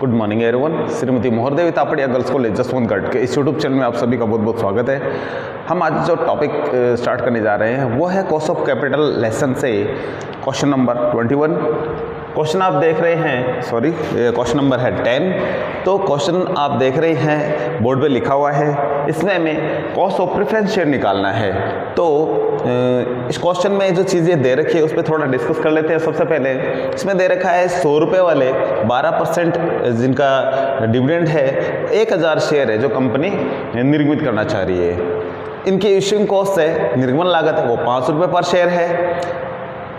Good morning everyone. Shrimati Mohardevi Tapadia girls college Jaswantgarh के इस YouTube channel में आप सभी का बहुत बहुत स्वागत है। हम आज जो टॉपिक स्टार्ट करने जा रहे हैं वो है कॉस्ट ऑफ कैपिटल लेसन से क्वेश्चन नंबर 21। क्वेश्चन आप देख रहे हैं, सॉरी क्वेश्चन नंबर है 10। तो क्वेश्चन आप देख रहे हैं बोर्ड पे लिखा हुआ है, इसमें हमें कॉस्ट ऑफ प्रेफरेंस शेयर निकालना है। तो इस क्वेश्चन में जो चीज़ें दे रखी है उस पर थोड़ा डिस्कस कर लेते हैं। सबसे पहले इसमें दे रखा है 100 रुपये वाले 12% जिनका डिविडेंड है 1000 शेयर है जो कंपनी निर्मित करना चाह रही है। इनकी इश्यूइंग कॉस्ट है, निर्गमन लागत है वो 5 रुपये पर शेयर है।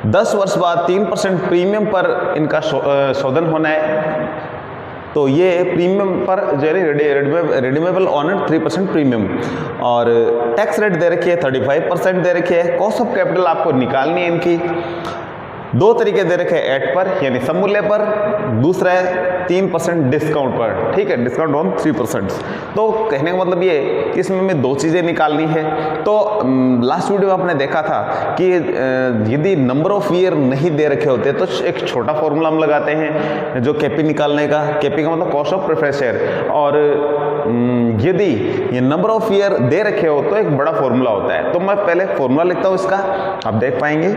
10 वर्ष बाद 3% प्रीमियम पर इनका शोधन होना है। तो ये प्रीमियम पर जो है रिडीमेबल ऑन 3% प्रीमियम, और टैक्स रेट दे रखी है 35% दे रखी है। कॉस्ट ऑफ कैपिटल आपको निकालनी है इनकी। 2 तरीके दे रखे हैं, एट पर यानी सममूल्य पर, दूसरा है 3% डिस्काउंट पर, ठीक है, डिस्काउंट ऑन 3%। तो कहने का मतलब ये कि इसमें हमें 2 चीज़ें निकालनी है। तो लास्ट वीडियो में आपने देखा था कि यदि नंबर ऑफ ईयर नहीं दे रखे होते तो एक छोटा फॉर्मूला हम लगाते हैं जो केपी निकालने का। केपी का मतलब कॉस्ट ऑफ प्रेफरेंस शेयर, और यदि ये नंबर ऑफ ईयर दे रखे हो तो एक बड़ा फॉर्मूला होता है। तो मैं पहले फॉर्मूला लिखता हूँ इसका, आप देख पाएंगे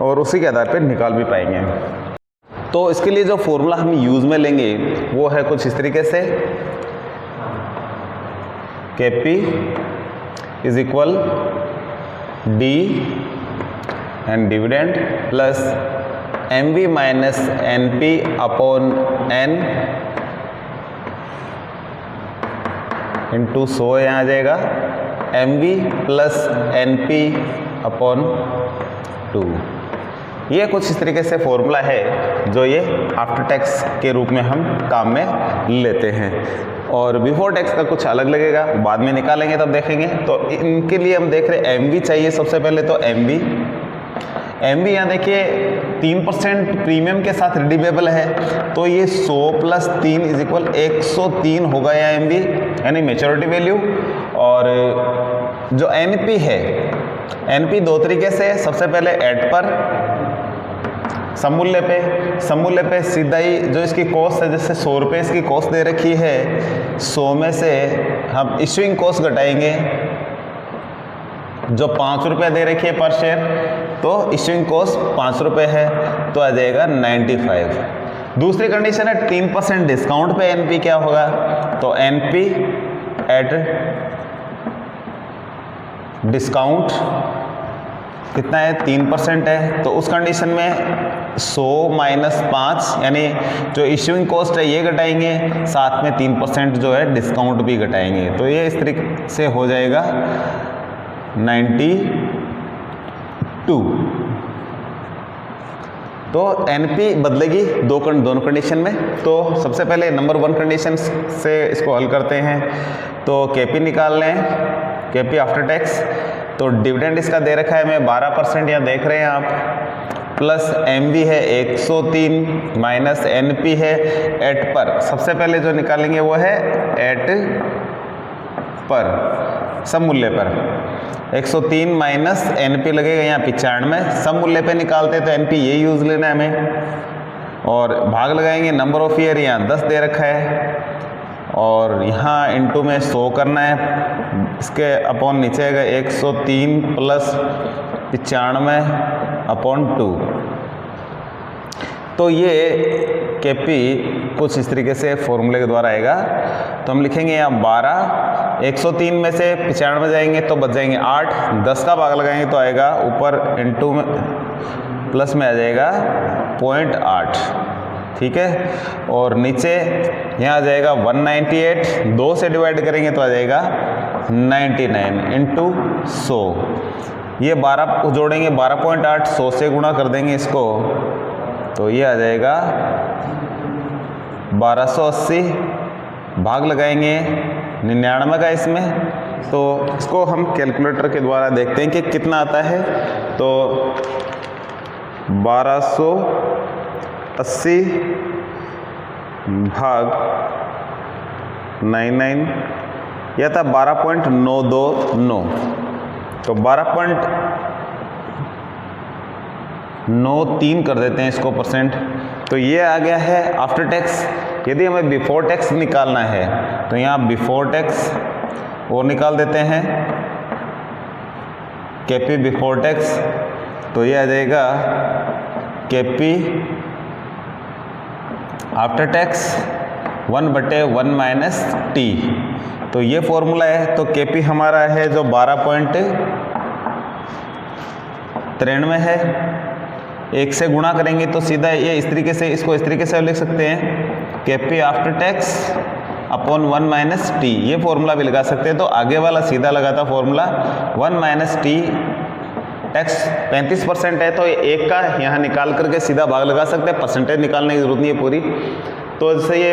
और उसी के आधार पर निकाल भी पाएंगे। तो इसके लिए जो फॉर्मूला हम यूज में लेंगे वो है कुछ इस तरीके से, KP is equal D and dividend plus MV minus NP upon N into 100 यहाँ आ जाएगा, एमवी प्लस एनपी अपॉन 2। ये कुछ इस तरीके से फॉर्मूला है जो ये आफ्टर टैक्स के रूप में हम काम में लेते हैं। और बिफोर टैक्स का कुछ अलग लगेगा, बाद में निकालेंगे तब देखेंगे। तो इनके लिए हम देख रहे हैं एमवी चाहिए सबसे पहले। तो एमवी यहाँ देखिए 3% प्रीमियम के साथ रिडीमेबल है, तो ये 100 प्लस 3 इज इक्वल 103 होगा यहाँ एमवी यानी मेच्योरिटी वैल्यू। और जो एनपी है, एनपी 2 तरीके से, सबसे पहले एट पर सममूल्य पे सीधा ही जो इसकी कॉस्ट है, जैसे 100 रुपये इसकी कॉस्ट दे रखी है, 100 में से हम इश्यूइंग कॉस्ट घटाएंगे जो 5 रुपये दे रखी है पर शेयर, तो इश्यूइंग कॉस्ट 5 रुपये है तो आ जाएगा 95। दूसरी कंडीशन है 3% डिस्काउंट पे एनपी क्या होगा, तो एनपी एट डिस्काउंट कितना है 3% है। तो उस कंडीशन में 100 माइनस 5 यानी जो इश्यूइंग कॉस्ट है ये घटाएंगे, साथ में 3% जो है डिस्काउंट भी घटाएंगे, तो ये इस तरीके से हो जाएगा 92। तो एनपी बदलेगी दोनों कंडीशन में। तो सबसे पहले नंबर 1 कंडीशन से इसको हल करते हैं। तो केपी निकाल लें, केपी आफ्टर टैक्स। तो डिविडेंड इसका दे रखा है हमें 12%, यहाँ देख रहे हैं आप, प्लस एमवी है 103 माइनस एनपी है एट पर। सबसे पहले जो निकालेंगे वो है एट पर, सब मूल्य पर। 103 माइनस एनपी लगेगा यहाँ 95, सब मूल्य पे निकालते हैं तो एनपी ये यूज लेना है हमें। और भाग लगाएंगे, नंबर ऑफ ईयर यहाँ 10 दे रखा है और यहाँ इंटू में 100 करना है। इसके अपॉन नीचे आएगा 103 प्लस 95 अपॉन 2। तो ये केपी कुछ इस तरीके से फॉर्मूले के द्वारा आएगा। तो हम लिखेंगे यहाँ 12, 103 में से 95 जाएंगे तो बच जाएंगे 8, 10 का भाग लगाएंगे तो आएगा ऊपर इंटू में प्लस में आ जाएगा 0.8, ठीक है। और नीचे यहाँ आ जाएगा 198, 2 से डिवाइड करेंगे तो आ जाएगा 99 इंटू 100। ये 12 को जोड़ेंगे, 12.8 100 से गुणा कर देंगे इसको, तो ये आ जाएगा 1280। भाग लगाएंगे 99 का इसमें, तो इसको हम कैलकुलेटर के द्वारा देखते हैं कि कितना आता है। तो 1280 भाग 99 यह था 12.929, तो 9.3 कर देते हैं इसको परसेंट। तो ये आ गया है आफ्टर टैक्स। यदि हमें बिफोर टैक्स निकालना है तो यहाँ बिफोर टैक्स और निकाल देते हैं केपी बिफोर टैक्स। तो ये आ जाएगा KP after tax 1/1 minus T. तो ये फॉर्मूला है। तो केपी हमारा है जो 12.93 है, 1 से गुणा करेंगे तो सीधा ये इस तरीके से, इसको इस तरीके से लिख सकते हैं KP after tax upon 1 minus T. ये फॉर्मूला भी लगा सकते हैं। तो आगे वाला सीधा लगाता फॉर्मूला 1 माइनस टी। टैक्स 35% है तो 1 का यहाँ निकाल करके सीधा भाग लगा सकते हैं, परसेंटेज निकालने की जरूरत नहीं है पूरी। तो जैसे ये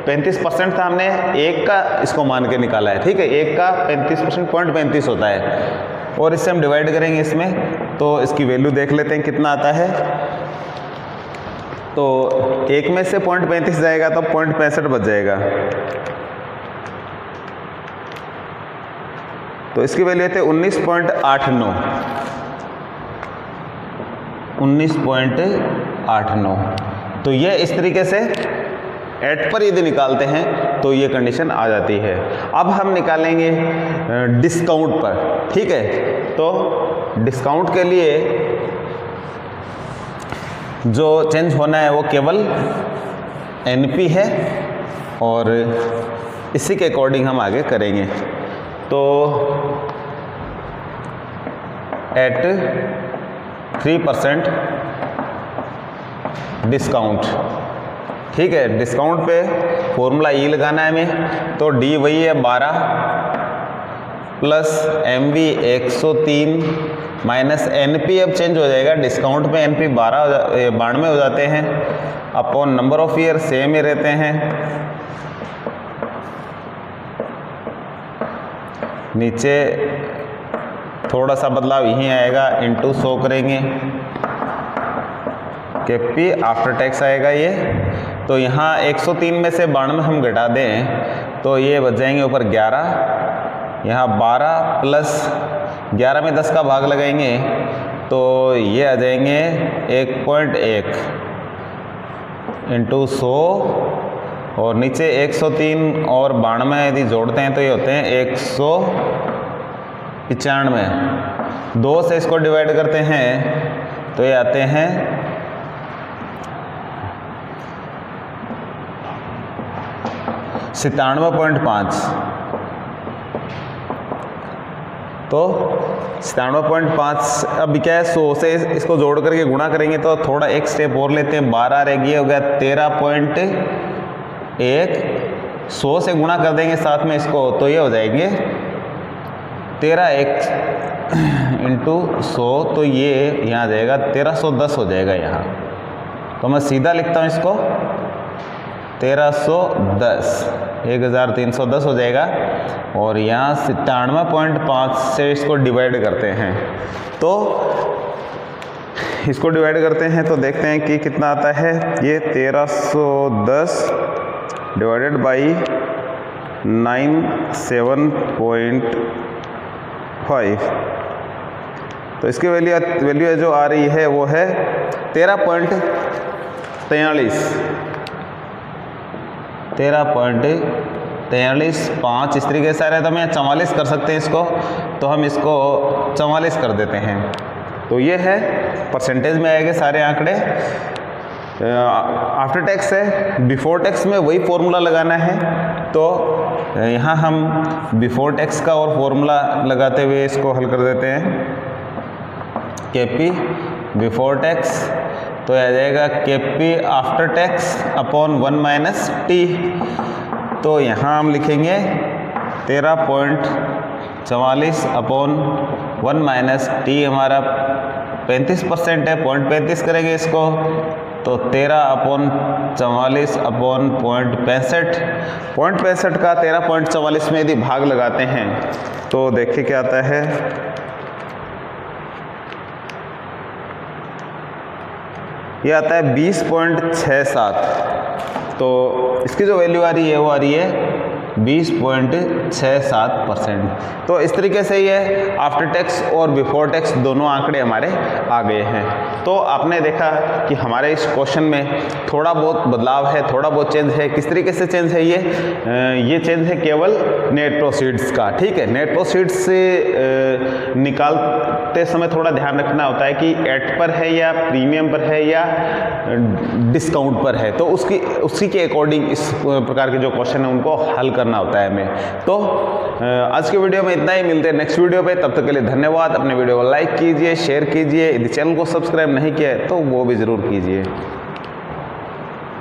35% था, हमने 1 का इसको मान के निकाला है, ठीक है। 1 का 35% 0.35 होता है और इससे हम डिवाइड करेंगे इसमें, तो इसकी वैल्यू देख लेते हैं कितना आता है। तो 1 में से 0.35 जाएगा तो 0.65 बच जाएगा। तो इसकी वैल्यू थे 19.89। 19.89। तो ये इस तरीके से एट पर यदि निकालते हैं तो ये कंडीशन आ जाती है। अब हम निकालेंगे डिस्काउंट पर, ठीक है। तो डिस्काउंट के लिए जो चेंज होना है वो केवल एनपी है और इसी के अकॉर्डिंग हम आगे करेंगे। तो एट 3% डिस्काउंट, ठीक है। डिस्काउंट पे फॉर्मूला ई लगाना है हमें। तो डी वही है 12 प्लस एमवी 103 माइनस एनपी। अब चेंज हो जाएगा, डिस्काउंट में एनपी 92 हो जाते हैं, upon number of year same ही रहते हैं। नीचे थोड़ा सा बदलाव यहीं आएगा, इनटू 100 करेंगे, केपी आफ्टर टैक्स आएगा ये। तो यहाँ 103 में से 92 हम घटा दें तो ये बच जाएंगे ऊपर 11, यहाँ 12 प्लस 11 में 10 का भाग लगाएंगे तो ये आ जाएंगे 1.1 इंटू 100 और नीचे 103 और 92 यदि जोड़ते हैं तो ये होते हैं 195। 2 से इसको डिवाइड करते हैं तो ये आते हैं 97.5। तो 97.5। अब क्या है, 100 से इसको जोड़ करके गुणा करेंगे तो थोड़ा एक स्टेप और लेते हैं, 12 रह गया, हो गया 13.1। 100 से गुणा कर देंगे साथ में इसको तो ये हो जाएंगे 13 इंटू 100। तो ये यहाँ आ जाएगा 1310 हो जाएगा यहाँ। तो मैं सीधा लिखता हूँ इसको 1310, 1310 हो जाएगा। और यहाँ 97.5 से इसको डिवाइड करते हैं तो इसको डिवाइड करते हैं तो देखते हैं कि कितना आता है। ये 1310 डिवाइडेड बाई 97.5। तो इसकी वैल्यू जो आ रही है वो है 13.43। 13.43 इस तरीके से आ रहा है। तो हम यहाँ 44 कर सकते हैं इसको, तो हम इसको 44 कर देते हैं। तो ये है परसेंटेज में आएंगे सारे आंकड़े। आफ्टर टैक्स है, बिफोर टैक्स में वही फॉर्मूला लगाना है। तो यहाँ हम बिफोर टैक्स का और फॉर्मूला लगाते हुए इसको हल कर देते हैं। केपी बिफोर टैक्स तो आ जाएगा KP after tax upon 1 minus T. तो यहाँ हम लिखेंगे 13.44 अपॉन 1 माइनस टी। हमारा 35% है, 0.35 करेंगे इसको तो 13/44 अपॉन 0.65। 0.65 का 13.44 में यदि भाग लगाते हैं तो देखिए क्या आता है। ये आता है 20.67। तो इसकी जो वैल्यू आ रही है वो आ रही है 20.67%। तो इस तरीके से ये आफ्टर टैक्स और बिफोर टैक्स दोनों आंकड़े हमारे आ गए हैं। तो आपने देखा कि हमारे इस क्वेश्चन में थोड़ा बहुत बदलाव है, थोड़ा बहुत चेंज है। किस तरीके से चेंज है ये चेंज है केवल नेट प्रोसीड्स का, ठीक है। नेट प्रोसीड्स से निकालते समय थोड़ा ध्यान रखना होता है कि एट पर है या प्रीमियम पर है या डिस्काउंट पर है, तो उसी के अकॉर्डिंग इस प्रकार के जो क्वेश्चन है उनको हल करना होता है हमें। तो आज के वीडियो में इतना ही, मिलते हैं नेक्स्ट वीडियो पे। तब तक के लिए धन्यवाद। अपने वीडियो को लाइक कीजिए, शेयर कीजिए, यदि चैनल को सब्सक्राइब नहीं किया है तो वो भी ज़रूर कीजिए।